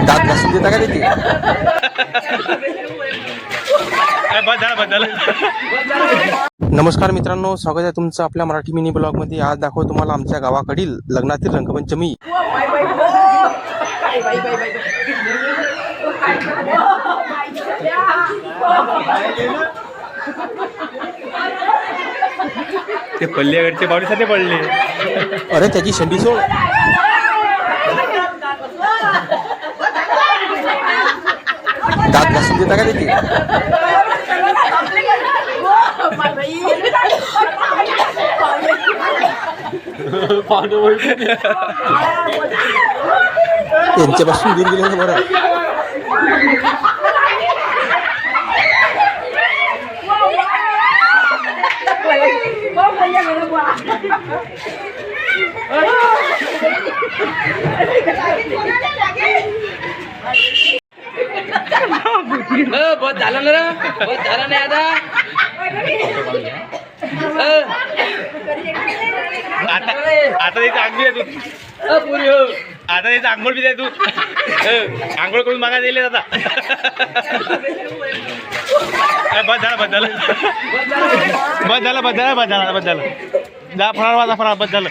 दात घासून देता का त्याची? नमस्कार मित्रांनो, स्वागत आहे तुमचं आपल्या मराठी मिनी ब्लॉगमध्ये. आज दाखवतो तुम्हाला आमच्या गावाकडील लग्नातील रंगपंचमी. ते पल्ल्याकडचे पावडीसाठी पडले. अरे त्याची शेंडी सोड. दात घासून देता का त्याची? यांच्यापासून दूर गेले बरं. बहुत झालं ना रे, बहुत झालं नाही आता. आता त्याची आंघोळ आहे तू. पुरी हो आता त्याची आंघोळ बी आहे तू. आंघोळ करून मागा दिले आता. बस झालं बस झालं बस झालं बस झालं बस झालं बस झालं. जा फराळ वाजा फराळ बस झालं.